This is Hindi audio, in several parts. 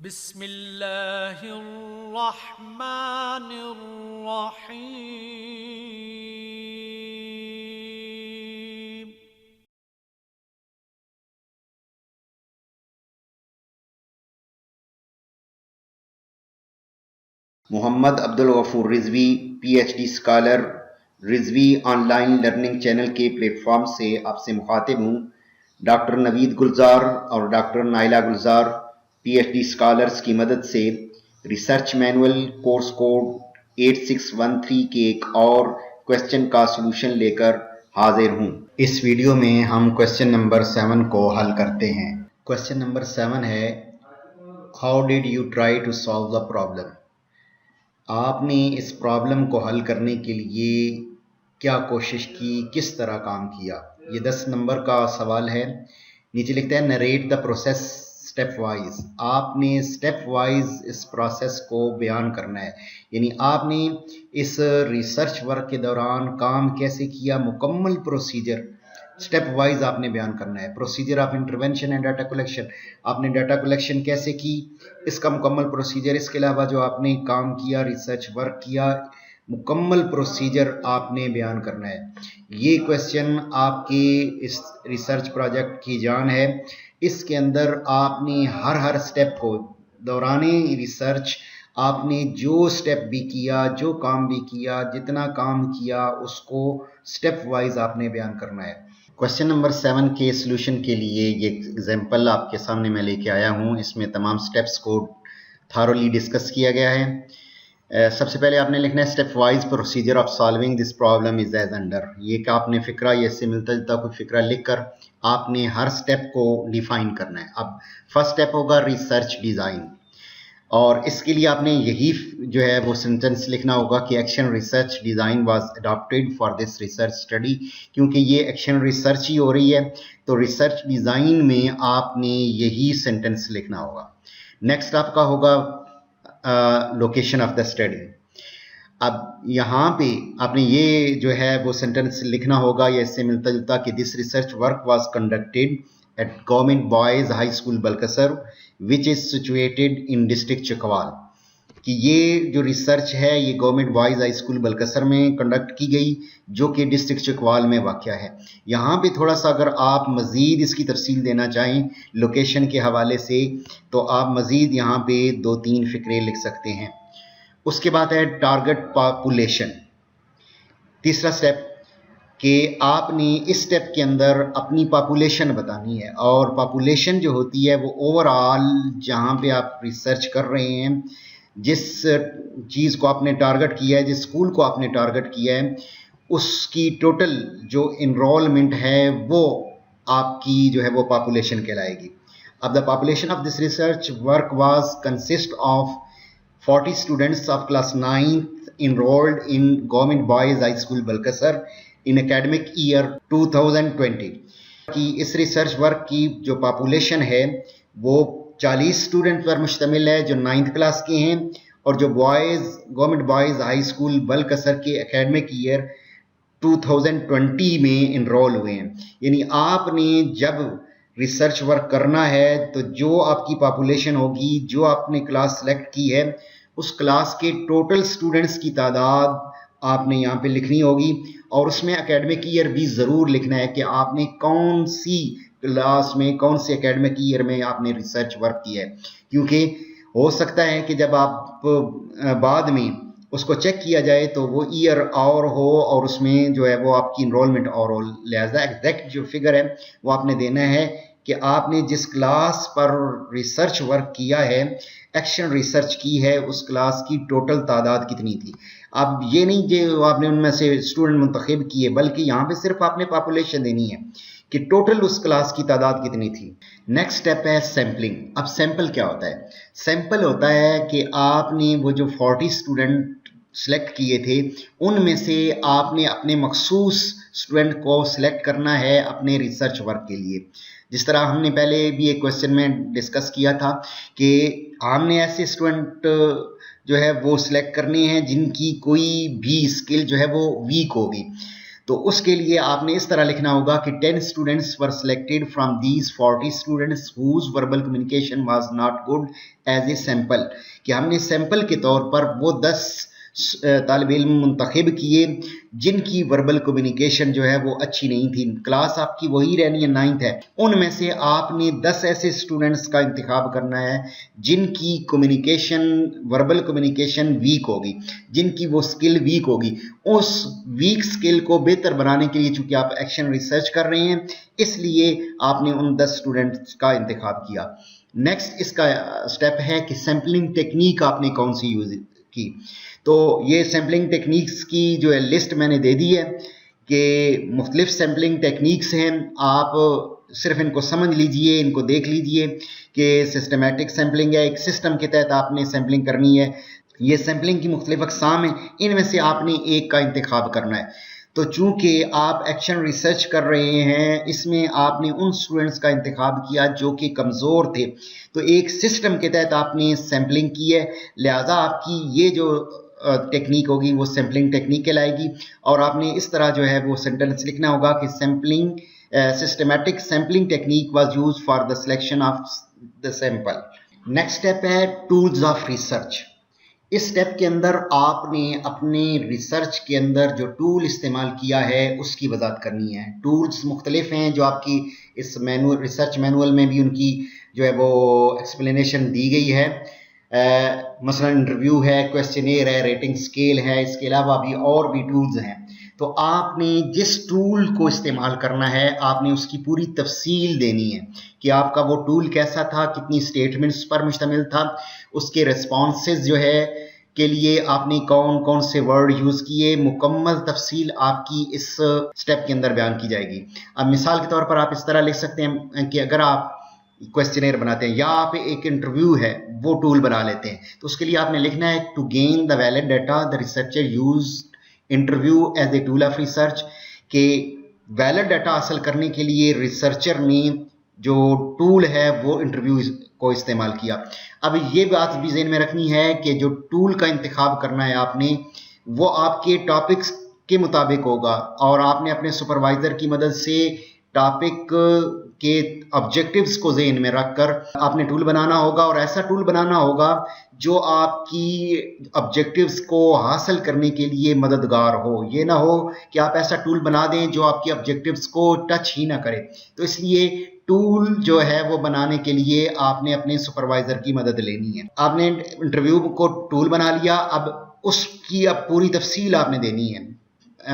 बिस्मिल्लाहिर्रहमानिर्रहीम। Mohammad Abdul Ghafoor Rizvi PhD scholar Rizvi online learning channel के प्लेटफॉर्म से आपसे मुखातिब हूँ। डॉक्टर नवीद गुलजार और doctor Naila Gulzar PhD scholars की मदद से रिसर्च मैनुअल कोर्स कोड 8613 के एक और क्वेश्चन का सलूशन लेकर हाजिर हूँ। इस वीडियो में हम क्वेश्चन नंबर 7 को हल करते हैं। क्वेश्चन नंबर 7 है, how did you try to solve the problem? आपने इस प्रॉब्लम को हल करने के लिए क्या कोशिश की, किस तरह काम किया? ये 10 नंबर का सवाल है। नीचे लिखते हैं narrate the process step wise. आपने स्टेप वाइज इस प्रोसेस को बयान करना है, यानी आपने इस रिसर्च वर्क के दौरान काम कैसे किया, मुकम्मल प्रोसीजर स्टेप वाइज आपने बयान करना है। Procedure of intervention and data collection, आपने डाटा कलेक्शन कैसे की, इसका मुकम्मल प्रोसीजर। इसके अलावा जो आपने काम किया, रिसर्च वर्क किया, मुकम्मल प्रोसीजर आपने बयान करना है। ये क्वेश्चन आपके इस रिसर्च प्रोजेक्ट की जान है। इसके अंदर आपने हर स्टेप को दौराने रिसर्च आपने जो स्टेप भी किया, जो काम भी किया, जितना काम किया, उसको स्टेप वाइज आपने बयान करना है। क्वेश्चन नंबर 7 के सॉल्यूशन के लिए ये एग्जांपल आपके सामने मैं लेके आया हूँ। इसमें तमाम स्टेप्स को थारोली डिस्कस किया गया है। सबसे पहले आपने लिखना है step wise procedure of solving this problem is as under. ये कि आपने फिक्रा या इससे मिलता जुलता कोई फिक्रा लिखकर आपने हर स्टेप को डिफाइन करना है। अब फर्स्ट स्टेप होगा रिसर्च डिज़ाइन, और इसके लिए आपने यही जो है वो सेंटेंस लिखना होगा कि action research design was adopted for this research study. क्योंकि ये एक्शन रिसर्च ही हो रही है तो रिसर्च डिज़ाइन में आपने यही सेंटेंस लिखना होगा। नेक्स्ट आपका होगा लोकेशन ऑफ द स्टडी। अब यहाँ पे आपने ये जो है वो सेंटेंस लिखना होगा या इससे मिलता जुलता कि this research work was conducted at government boys high school Balkassar which is situated in district Chakwal. कि ये जो रिसर्च है ये government boys high school Balkassar में कंडक्ट की गई, जो कि डिस्ट्रिक्ट चकवाल में वाक़या है। यहाँ पे थोड़ा सा अगर आप मज़ीद इसकी तफसील देना चाहें लोकेशन के हवाले से तो आप मज़ीद यहाँ पे 2-3 फ़िक्रे लिख सकते हैं। उसके बाद है टारगेट पॉपुलेशन। तीसरा स्टेप कि आपने इस स्टेप के अंदर अपनी पॉपुलेशन बतानी है, और पॉपुलेशन जो होती है वो ओवरऑल जहाँ पे आप रिसर्च कर रहे हैं, जिस चीज़ को आपने टारगेट किया है, जिस स्कूल को आपने टारगेट किया है, उसकी टोटल जो इनरोलमेंट है वो आपकी जो है वो पॉपुलेशन कहलाएगी। अब the population of this research work was consist of 40 students of class 9th enrolled in Government Boys High School Balkasar in academic year 2020। कि इस रिसर्च वर्क की जो पॉपुलेशन है वो 40 स्टूडेंट पर मुश्तमिल है जो 9th क्लास के हैं और जो गवर्नमेंट बॉयज़ हाई स्कूल बलकसर के एकेडमिक ईयर 2020 में इनरोल हुए हैं। यानी आपने जब रिसर्च वर्क करना है तो जो आपकी पॉपुलेशन होगी, जो आपने क्लास सेलेक्ट की है, उस क्लास के टोटल स्टूडेंट्स की तादाद आपने यहाँ पे लिखनी होगी, और उसमें एकेडमिक ईयर भी ज़रूर लिखना है कि आपने कौन सी क्लास में, कौन से एकेडमिक ईयर में आपने रिसर्च वर्क किया है। क्योंकि हो सकता है कि जब आप बाद में उसको चेक किया जाए तो वो ईयर और हो और उसमें जो है वो आपकी इनरोलमेंट और हो। लिहाजा एग्जैक्ट जो फिगर है वो आपने देना है कि आपने जिस क्लास पर रिसर्च वर्क किया है, एक्शन रिसर्च की है, उस क्लास की टोटल तादाद कितनी थी। अब ये नहीं कि आपने उनमें से स्टूडेंट मुंतखब किए, बल्कि यहाँ पे सिर्फ आपने पॉपुलेशन देनी है कि टोटल उस क्लास की तादाद कितनी थी। नेक्स्ट स्टेप है सैम्पलिंग। अब सैंपल क्या होता है? सैंपल होता है कि आपने वो जो 40 स्टूडेंट सेलेक्ट किए थे उनमें से आपने अपने मखसूस स्टूडेंट को सिलेक्ट करना है अपने रिसर्च वर्क के लिए। जिस तरह हमने पहले भी एक क्वेश्चन में डिस्कस किया था कि हमने ऐसे स्टूडेंट जो है वो सिलेक्ट करने हैं जिनकी कोई भी स्किल जो है वो वीक होगी। तो उसके लिए आपने इस तरह लिखना होगा कि 10 students were selected from these 40 students whose verbal communication was not good as a sample, कि हमने सैंपल के तौर पर वो 10 तालिब इल्म मुंतखब किए जिनकी वर्बल कम्युनिकेशन जो है वो अच्छी नहीं थी। क्लास आपकी वही रहनी है, 9th है, उनमें से आपने 10 ऐसे स्टूडेंट्स का इंतखाब करना है जिनकी कम्युनिकेशन, वर्बल कम्युनिकेशन वीक होगी, जिनकी वो स्किल वीक होगी। उस वीक स्किल को बेहतर बनाने के लिए, चूंकि आप एक्शन रिसर्च कर रहे हैं, इसलिए आपने उन 10 स्टूडेंट्स का इंतखाब किया। नेक्स्ट इसका स्टेप है कि सैम्पलिंग टेक्निक आपने कौन सी यूज की। तो ये सैम्पलिंग टेक्निक्स की जो है लिस्ट मैंने दे दी है कि मुख्तलिफ सैम्पलिंग टेक्निक्स हैं। आप सिर्फ इनको समझ लीजिए, इनको देख लीजिए कि सिस्टमेटिक सैम्पलिंग है, एक सिस्टम के तहत आपने सैम्पलिंग करनी है। ये सैम्पलिंग की मुख्तलिफ अक़साम हैं, इनमें से आपने एक का इंतखाब करना है। तो चूंकि आप एक्शन रिसर्च कर रहे हैं, इसमें आपने उन स्टूडेंट्स का इंतखाब किया जो कि कमज़ोर थे, तो एक सिस्टम के तहत आपने सैम्पलिंग की है, लिहाजा आपकी ये जो टेक्निक होगी वो सैम्पलिंग टेक्निक कहलाएगी। और आपने इस तरह जो है वो सेंटेंस लिखना होगा कि sampling systematic sampling technique was used for the selection of the sample. Next step है टूल्स ऑफ रिसर्च। इस स्टेप के अंदर आपने अपने रिसर्च के अंदर जो टूल इस्तेमाल किया है उसकी वजाहत करनी है। टूल्स मुख्तलिफ हैं जो आपकी इस मैनुअल, रिसर्च मैनुअल में भी उनकी जो है वो एक्सप्लेनेशन दी गई है। मसलन इंटरव्यू है, क्वेश्चनेयर है, रेटिंग स्केल है, इसके अलावा भी और भी टूल्स हैं। तो आपने जिस टूल को इस्तेमाल करना है, आपने उसकी पूरी तफसील देनी है कि आपका वो टूल कैसा था, कितनी स्टेटमेंट्स पर मुश्तमिल था, उसके रिस्पॉन्सेज जो है के लिए आपने कौन कौन से वर्ड यूज़ किए, मुकम्मल तफसील आपकी इस स्टेप के अंदर बयान की जाएगी। अब मिसाल के तौर पर आप इस तरह लिख सकते हैं कि अगर आप क्वेश्चनेयर बनाते हैं या आप एक इंटरव्यू है वो टूल बना लेते हैं, तो उसके लिए आपने लिखना है to gain the valid data the researcher use interview as a tool of research, के वैलिड डाटा हासिल करने के लिए रिसर्चर ने जो टूल है वो इंटरव्यू को इस्तेमाल किया। अब ये बात भी ज़हन में रखनी है कि जो टूल का इंतखाब करना है आपने, वो आपके टॉपिक्स के मुताबिक होगा और आपने अपने सुपरवाइज़र की मदद से टॉपिक के ऑब्जेक्टिव्स को ज़हन में रखकर आपने टूल बनाना होगा, और ऐसा टूल बनाना होगा जो आपकी ऑब्जेक्टिव्स को हासिल करने के लिए मददगार हो। ये ना हो कि आप ऐसा टूल बना दें जो आपके ऑब्जेक्टिव्स को टच ही ना करे। तो इसलिए टूल जो है वो बनाने के लिए आपने अपने सुपरवाइज़र की मदद लेनी है। आपने इंटरव्यू को टूल बना लिया, अब उसकी अब पूरी तफसील आपने देनी है।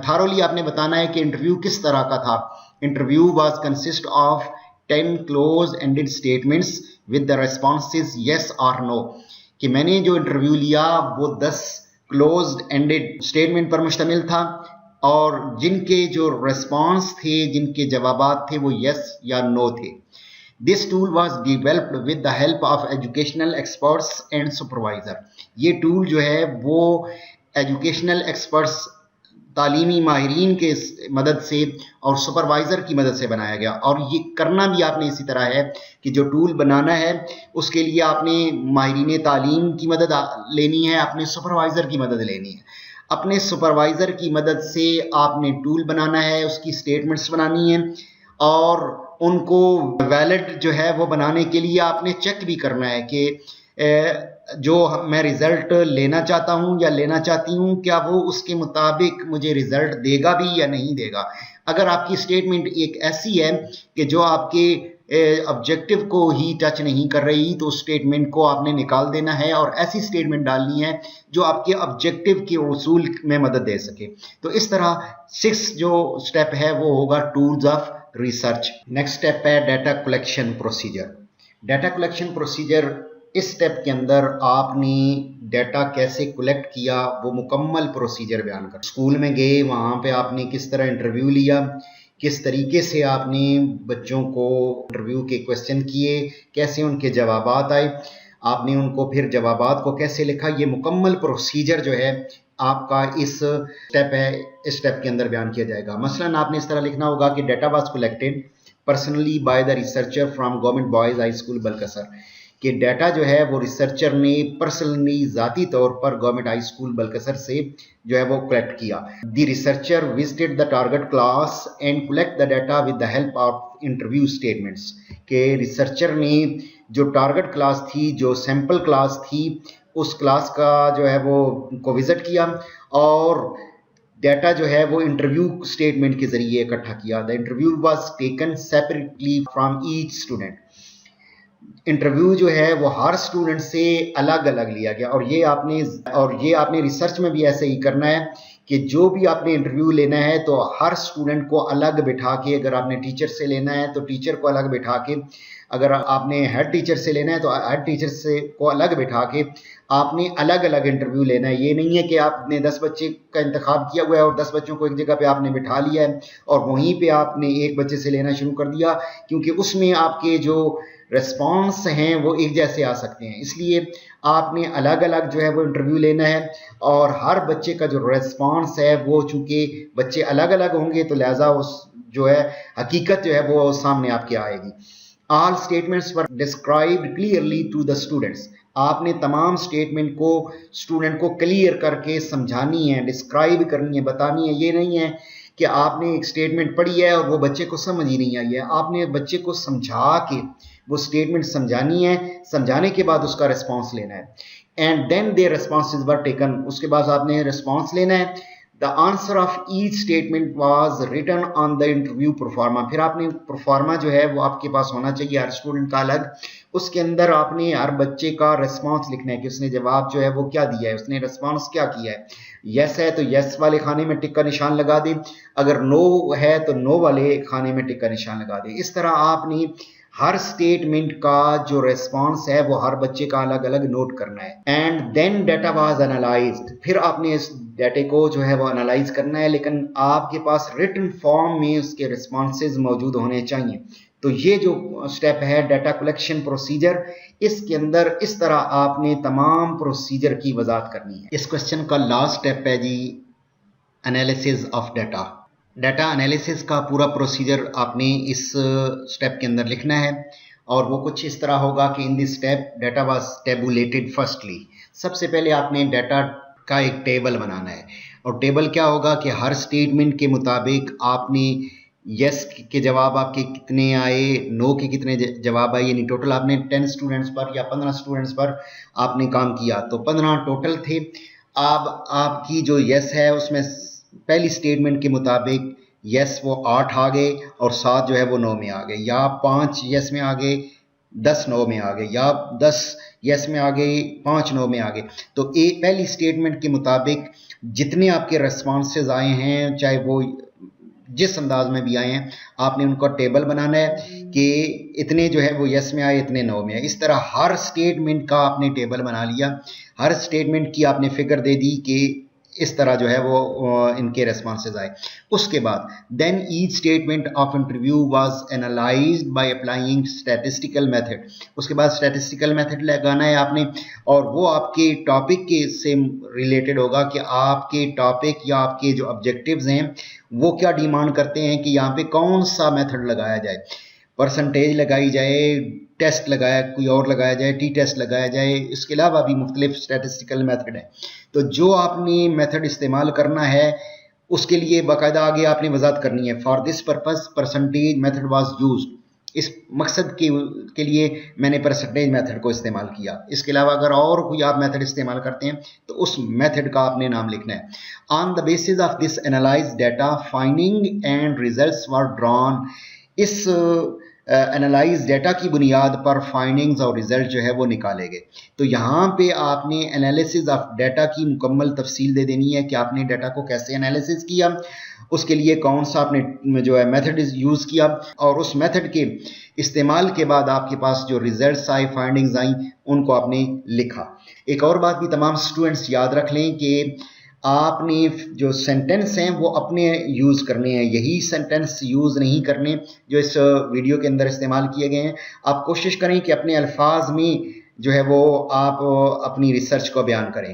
थारोली आपने बताना है कि इंटरव्यू किस तरह का था। Interview was consist of 10 close ended statements with the responses yes और नो, कि मैंने जो इंटरव्यू लिया वो 10 क्लोज एंडेड स्टेटमेंट पर मुश्तमिल था और जिनके जो रिस्पॉन्स थे, जिनके जवाबात थे वो यस या नो थे। This tool was developed with the help of educational experts and supervisor. ये टूल जो है वो एजुकेशनल एक्सपर्ट्स, तालीमी माहिरीन के मदद से और सुपरवाइज़र की मदद से बनाया गया। और ये करना भी आपने इसी तरह है कि जो टूल बनाना है उसके लिए आपने माहिरीन तालीम की मदद लेनी है, अपने सुपरवाइज़र की मदद लेनी है। अपने सुपरवाइज़र की मदद से आपने टूल बनाना है, उसकी स्टेटमेंट्स बनानी है और उनको वैलिड जो है वो बनाने के लिए आपने चेक भी करना है कि जो मैं रिज़ल्ट लेना चाहता हूँ या लेना चाहती हूँ, क्या वो उसके मुताबिक मुझे रिज़ल्ट देगा भी या नहीं देगा। अगर आपकी स्टेटमेंट एक ऐसी है कि जो आपके ऑब्जेक्टिव को ही टच नहीं कर रही, तो स्टेटमेंट को आपने निकाल देना है और ऐसी स्टेटमेंट डालनी है जो आपके ऑब्जेक्टिव के उसूल में मदद दे सके। तो इस तरह 6 जो स्टेप है वो होगा tools of research. Next step है data collection procedure. Data collection procedure, इस स्टेप के अंदर आपने डाटा कैसे कलेक्ट किया वो मुकम्मल प्रोसीजर बयान कर। स्कूल में गए, वहाँ पे आपने किस तरह इंटरव्यू लिया, किस तरीके से आपने बच्चों को इंटरव्यू के क्वेश्चन किए, कैसे उनके जवाबात आए, आपने उनको फिर जवाबात को कैसे लिखा, ये मुकम्मल प्रोसीजर जो है आपका इस स्टेप है, इस स्टेप के अंदर बयान किया जाएगा। मसलन आपने इस तरह लिखना होगा कि data was collected personally by the researcher from government boys high school Balkassar, कि डाटा जो है वो रिसर्चर ने पर्सनली ज़ाती तौर पर गवर्नमेंट हाई स्कूल बलकसर से जो है वो कलेक्ट किया। The researcher visited the target class and collect the data with the help of interview statements. के रिसर्चर ने जो टारगेट क्लास थी, जो सैम्पल क्लास थी, उस क्लास का जो है वो को विजिट किया और डाटा जो है वो इंटरव्यू स्टेटमेंट के जरिए इकट्ठा किया। The interview was taken separately from each student. Interview जो है वो हर स्टूडेंट से अलग अलग लिया गया और ये आपने रिसर्च में भी ऐसे ही करना है कि जो भी आपने इंटरव्यू लेना है तो हर स्टूडेंट को अलग बिठा के, अगर आपने टीचर से लेना है तो टीचर को अलग बिठा के, अगर आपने हेड टीचर से लेना है तो हेड टीचर से को अलग बिठा के आपने अलग अलग इंटरव्यू लेना है। ये नहीं है कि आपने 10 बच्चे का इंतखाब किया हुआ है और 10 बच्चों को एक जगह पे आपने बिठा लिया है और वहीं पे आपने एक बच्चे से लेना शुरू कर दिया, क्योंकि उसमें आपके जो रेस्पॉन्स हैं वो एक जैसे आ सकते हैं। इसलिए आपने अलग अलग जो है वो इंटरव्यू लेना है और हर बच्चे का जो रेस्पॉन्स है वो, चूंकि बच्चे अलग अलग होंगे तो लिहाजा उस जो है हकीकत जो है वो सामने आपके आएगी। All statements were described clearly to the students. आपने तमाम स्टेटमेंट को स्टूडेंट को क्लियर करके समझानी है, डिस्क्राइब करनी है, बतानी है। ये नहीं है कि आपने एक स्टेटमेंट पढ़ी है और वो बच्चे को समझ ही नहीं आई है। आपने बच्चे को समझा के वो स्टेटमेंट समझानी है, समझाने के बाद उसका रिस्पॉन्स लेना है। And then their responses were taken. उसके बाद आपने रिस्पॉन्स लेना है। The answer of each statement was written on the interview proforma. फिर आपने प्रोफार्मा जो है वो आपके पास होना चाहिए हर स्टूडेंट का अलग। उसके अंदर आपने हर बच्चे का रिस्पॉन्स लिखना है कि उसने जवाब जो है वो क्या दिया है, उसने रिस्पॉन्स क्या किया है। यस है तो यस वाले खाने में टिक का निशान लगा दे, अगर नो है तो नो वाले खाने में टिक का निशान लगा दे। इस तरह आपने हर स्टेटमेंट का जो रेस्पॉन्स है वो हर बच्चे का अलग अलग नोट करना है। And then data was analysed. फिर आपने इस डाटे को जो है वो एनालाइज करना है, लेकिन आपके पास रिटन फॉर्म में उसके रिस्पॉन्सेज मौजूद होने चाहिए। तो ये जो स्टेप है डाटा कलेक्शन प्रोसीजर, इसके अंदर इस तरह आपने तमाम प्रोसीजर की वजाहत करनी है। इस क्वेश्चन का लास्ट स्टेप है जी analysis of data. Data analysis का पूरा प्रोसीजर आपने इस स्टेप के अंदर लिखना है और वो कुछ इस तरह होगा कि in this step data was tabulated firstly. सबसे पहले आपने डाटा का एक टेबल बनाना है और टेबल क्या होगा कि हर स्टेटमेंट के मुताबिक आपने यस के जवाब आपके कितने आए, नो के कितने जवाब आए, यानी टोटल आपने 10 स्टूडेंट्स पर या 15 स्टूडेंट्स पर आपने काम किया तो 15 टोटल थे। अब आपकी जो यस है उसमें पहली स्टेटमेंट के मुताबिक यस वो 8 आ गए और 7 जो है वो 9 में आ गए, या 5 यस में आ गए 10 9 में आ गए, या 10 यस में आ गए 5 9 में आ गए। तो पहली स्टेटमेंट के मुताबिक जितने आपके रेस्पॉन्सेज आए हैं, चाहे वो जिस अंदाज में भी आए हैं, आपने उनका टेबल बनाना है कि इतने जो है वो यस में आए, इतने नो में आए। इस तरह हर स्टेटमेंट का आपने टेबल बना लिया, हर स्टेटमेंट की आपने फिगर दे दी कि इस तरह जो है वो इनके रेस्पॉन्सेज आए। उसके बाद then each statement of interview was analysed by applying statistical method. उसके बाद स्टैटिस्टिकल मेथड लगाना है आपने और वो आपके टॉपिक के से रिलेटेड होगा कि आपके टॉपिक या आपके जो ऑब्जेक्टिव्स हैं वो क्या डिमांड करते हैं कि यहाँ पे कौन सा मेथड लगाया जाए, परसेंटेज लगाई जाए, टेस्ट लगाया कोई और लगाया जाए, टी टेस्ट लगाया जाए। इसके अलावा भी मुख्तलिफ स्टैटिस्टिकल मेथड है। तो जो आपने मेथड इस्तेमाल करना है उसके लिए बाकायदा आगे आपने वजाहत करनी है। For this purpose percentage method was used. इस मकसद के लिए मैंने परसेंटेज मेथड को इस्तेमाल किया। इसके अलावा अगर और कोई आप मेथड इस्तेमाल करते हैं तो उस मेथड का आपने नाम लिखना है। On the basis of this analyse data finding and results were drawn. इस एनालाइज डाटा की बुनियाद पर फाइंडिंग्स और रिजल्ट जो है वो निकाले गए। तो यहाँ पे आपने एनालिसिस ऑफ डाटा की मुकम्मल तफसील दे देनी है कि आपने डाटा को कैसे एनालिसिस किया, उसके लिए कौन सा आपने जो है मेथड यूज़ किया और उस मेथड के इस्तेमाल के बाद आपके पास जो रिजल्ट्स आए, फाइंडिंग्स आई, उनको आपने लिखा। एक और बात भी तमाम स्टूडेंट्स याद रख लें कि आपने जो सेंटेंस हैं वो अपने यूज़ करने हैं, यही सेंटेंस यूज़ नहीं करने जो इस वीडियो के अंदर इस्तेमाल किए गए हैं। आप कोशिश करें कि अपने अल्फाज में जो है वो आप अपनी रिसर्च को बयान करें।